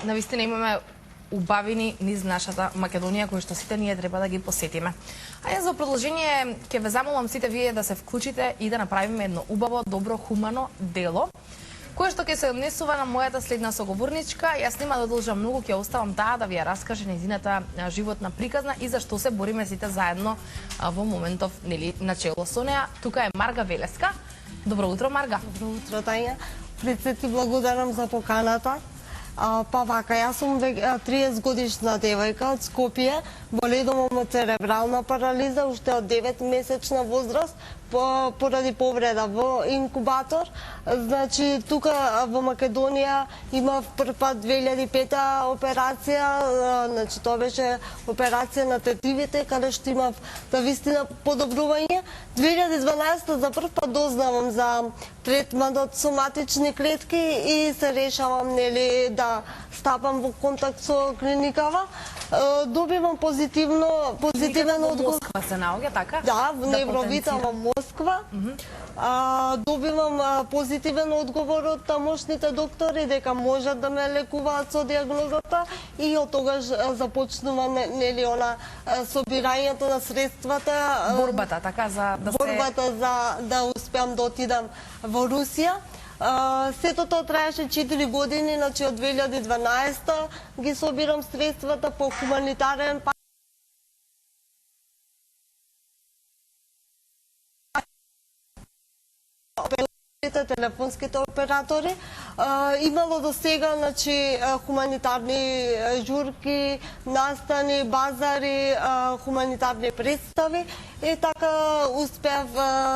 навистина имаме убавини низ нашата Македонија, кои што сите ние треба да ги посетиме. А за продолжение ќе ве замолам сите вие да се вклучите и да направиме едно убаво, добро, хумано дело, кое што ќе се однесува на мојата следна соговорничка. Јас нема да должам многу, ќе оставам таа да ви ја раскаже нејзината животна приказна и зашто се бориме сите заедно во моментов, нели, начело со неа. Тука е Марга Велеска. Добро утро, Марга. Добро утро, Тања. Пред се ти благодарам за поканата. Па вака, јас сум 30 годишна девојка од Скопје, боледувам од церебрална парализа уште од 9-месечна возраст поради повреда во инкубатор. Значи, тука во Македонија имав прв пат 2005 операција, значи тоа беше операција на тетивите, каде што имав навистина подобрување. 2012 за прв пат дознавам за третманот со матични клетки и се решавам, нели, да стапам во контакт со клиникава. Добивам позитивен одговор. Москва се наоѓа, така? Да, во Невровита во Москва. Добивам позитивен одговор од тамошните доктори дека можат да ме лекуваат со диагнозата и од тогаш започнува, нели, она собирањето на средствата, борбата, така, за да за да успеам да отидам во Русија. Сето тоа траеше 4 години, значи од 2012 ги собирам средствата по хуманитарен телефонските оператори. Имало до сега, значи, хуманитарни журки, настани, базари, хуманитарни представи и така успеав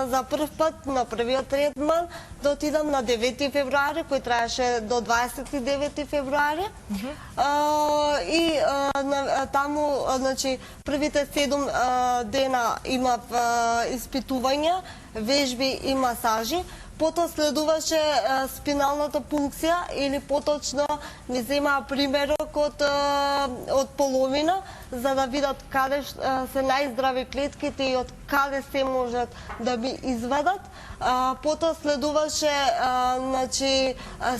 за прв пат на првиот третман да отидам на 9 февруари, кој траеше до 29 февруари. И таму, значи, првите 7 дена имав испитувања, вежби и масажи. Потоа следуваше спиналната пункција, или поточно ми земаа примерок од половина, за да видат каде се најздрави клетките и од каде се можат да ми извадат. Потоа следуваше, значи,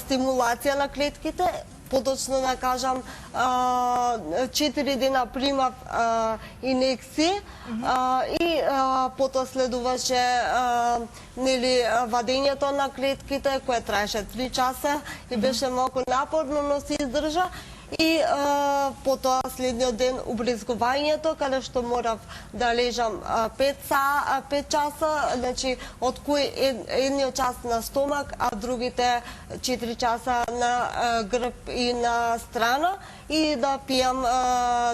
стимулација на клетките. Поточно да кажам, 4 дена примав инекции и потоа следуваше, нели, вадењето на клетките, кое траеше 3 часа и беше малку напорно, но се издржа. И потоа следниот ден убризгувањето, каде што морав да лежам 5 часа, значи од кои едниот час на стомак, а другите 4 часа на грб и на страна, и да пијам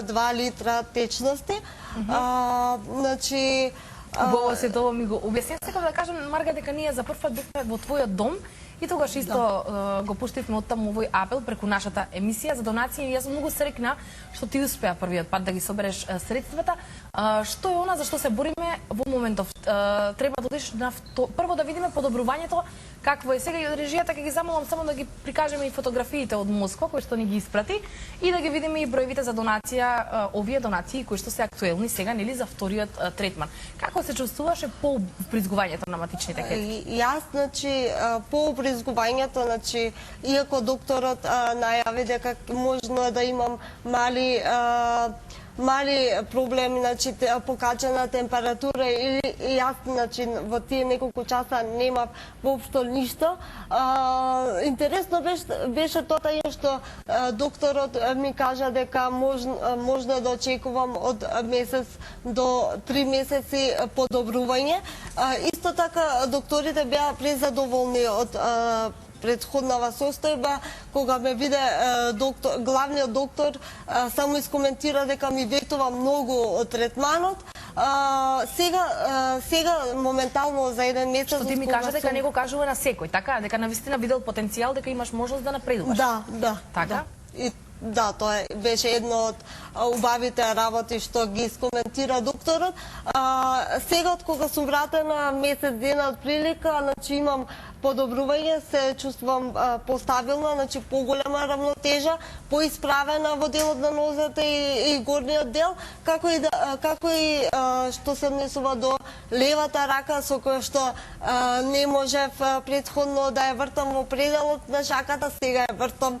2 литра течности. Значи, убаво се тоа ми го објасни. Сакам да кажам, Марга, дека ние за прв пат бевме во твојот дом и тогаш исто го пуштивме оттаму овој апел преку нашата емисија за донации. Јас сум многу среќна што ти успеа првиот пат да ги собереш средствата. Што е она за што се бориме во моментов? Треба да одиш на прво да видиме подобрувањето какво е сега, и од режијата ќе ги замолам само да ги прикажеме и фотографиите од Москва кои што ни ги испрати и да ги видиме и броевите за донација, овие донации кои што се актуелни сега, нели, за вториот третман. Како се чувствуваше по бризгувањето на матичните клетки? Јас, значи, по бризгувањето, значи, иако докторот најави дека можно е да имам мали проблеми, значи, покачена температура, и јас, значи, во тие неколку часа немав воопшто ништо. Интересно беше тоа што докторот ми кажа дека можно да очекувам од месец до 3 месеци подобрување. Исто така, докторите беа презадоволни од предходнава состојба, кога ме виде главниот доктор, само искоментира дека ми ветува многу од третманот. Сега моментално за еден месец... Што ти ми кажа дека не го кажува на секој, така? Дека навистина видел потенцијал, дека имаш можност да напредуваш. Да. Така? Да, тоа беше едно од убавите работи што ги искоментира докторот. Сега од кога сум вратена месец дена од прилика, значи имам подобрување, се чувствувам постабилна, значи поголема рамнотежа, поисправена во делот на нозете и горниот дел, како и што се однесува до левата рака, со која што не можев претходно да ја вртам во пределот на шаката, сега ја вртам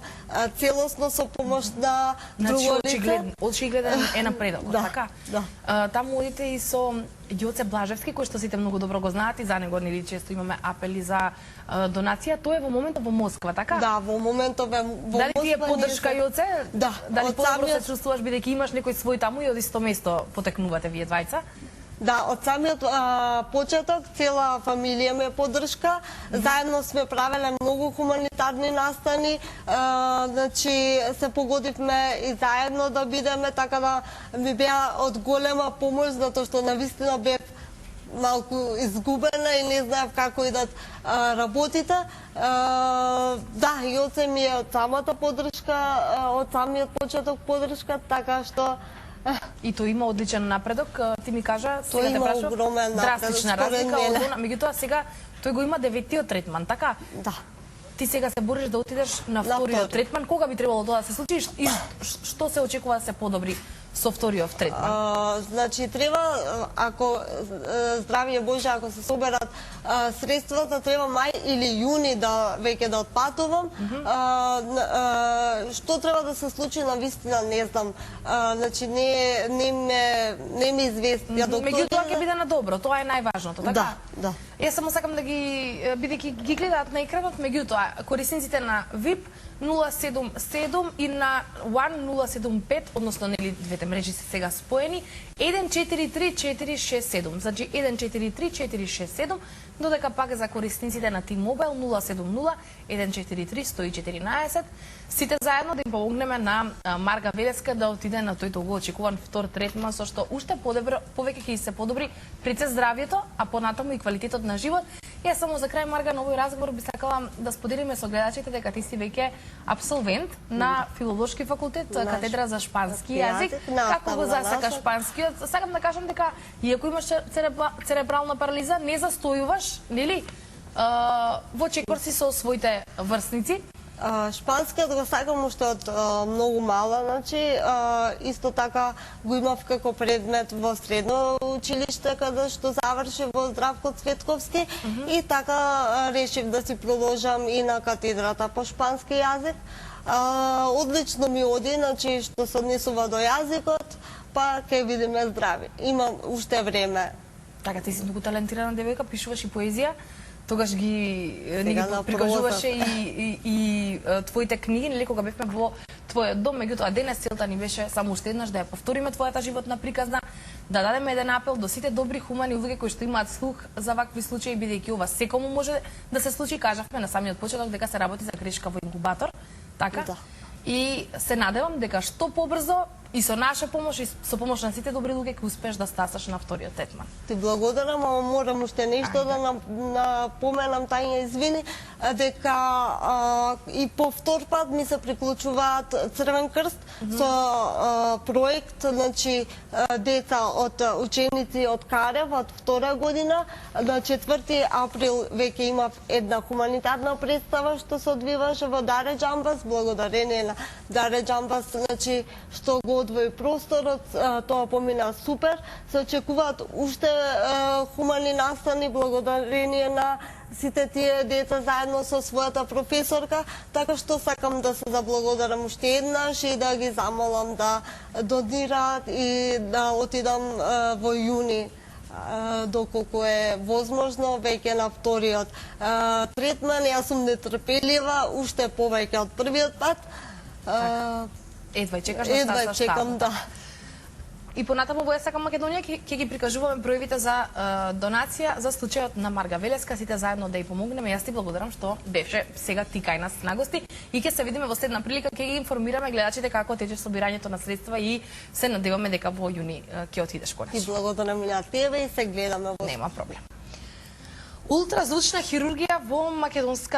целосно со помош на друго лице. Очигледен е напредок, Да, така? да. Таму одите и со Ѓоце Блажевски, кој што сите многу добро го знаат и за него нели често имаме апели за донација. Тој е во моментот во Москва, така? Да, во моментот во Москва. Дали ти е поддршка Ѓоце? Да. Дали подобро се чувствуваш бидејќи имаш некој свој таму и од исто место потекнувате вие двајца? Да, од самиот почеток цела фамилија ме поддршка. Заедно сме правеле многу хуманитарни настани, значи се погодивме и заедно да бидеме, така да ми беа од голема помош, затоа што навистина бев малку изгубена и не знаев како идат работите. Да, Ѓоце ми е од самата поддршка, од самиот почеток поддршка, така што И тој има одличен напредок, ти ми кажа, Тој сега те има прашав, огромен напредок, драстична според разлика мене. од она, меѓутоа сега тој го има 9-тиот третман, така? да. Ти сега се бориш да отидеш на вториот втори. третман, кога би требало тоа да се случи и што се очекува да се подобри со вториот третман? Значи треба, ако здравје Боже, ако се соберат средствата, треба мај или јуни да веќе да отпатувам. Што треба да се случи на вистина не знам. Значи не ме известија докторите. Меѓутоа ќе биде на добро, тоа е најважното, така? Да, да. Јас само сакам да ги, бидејќи ги гледаат на екранот, меѓутоа, корисниците на VIP 077 и на One 075, односно нели двете мрежи се сега споени, 143467, значи 143467, додека пак за корисниците на T-Mobile 070 143 114, сите заедно да им помогнеме на Марга Велеска да отиде на тој толку очекуван втор третман, со што уште повеќе ќе се подобри пред здравјето, а понатаму и квалитетот на живот. Јас само за крај, Марга, на овој разговор би сакала да споделиме со гледачите дека ти си веќе апсолвент на Филолошки факултет, катедра за шпански јазик. Како го засака шпанскиот? Сакам да кажам дека иако имаш церебрална парализа, не застојуваш, нели? Во чекор си со своите врсници. Шпанскиот го сакам уште од многу мала, значи исто така го имав како предмет во средно училиште каде што завршив во Здравко Цветковски и така решив да си продолжам и на катедрата по шпански јазик. Одлично ми оди, значи што се однесува до јазикот, па ќе видиме здрави. Имам уште време. Така, ти си многу талентирана девојка, пишуваш и поезија. Тогаш ни на прикажуваше и твоите книги, нели кога бевме во твојот дом, меѓутоа денес целта ни беше само уште еднаш да ја повториме твојата животна приказна, да дадеме еден апел до сите добри хумани луѓе кои што имаат слух за вакви случаи, бидејќи ова секому може да се случи. Кажавме на самиот почеток дека се работи за грешка во инкубатор, така? Да. И се надевам дека што побрзо и со наша помош и со помош на сите добри луѓе ќе успееш да стасаш на вториот третман. Ти благодарам, ама морам уште нешто да напоменам, Тања, извини, дека и по втор пат ми се приклучуваат Црвен крст со проект, значи деца од ученици од Карев од втора година. На 4 април веќе имав една хуманитарна представа што се одвиваше во Даре Џамбас, благодарение на Даре Џамбас, значи што го одвои просторот, тоа помина супер. Се очекуваат уште хумани настани благодарение на сите тие деца заедно со својата професорка, така што сакам да се заблагодарам уште еднаш и да ги замолам да донираат и да отидам во јуни доколку е возможно веќе на вториот третман. Јас сум нетрпелива, уште повеќе од првиот пат. Едва чекаш да стасаш чекам, да. И понатаму во СК Македонија ќе ги прикажуваме броевите за донација за случајот на Марга Велеска, сите заедно да ја помогнеме. Јас ти благодарам што беше сега ти кај нас на гости и ќе се видиме во следна прилика, ќе ги информираме гледачите како тече собирањето на средства и се надеваме дека во јуни ќе отидеш конечно. И благодарам на тебе и се гледаме во... Нема проблем. Ултразвучна хирургија во македонска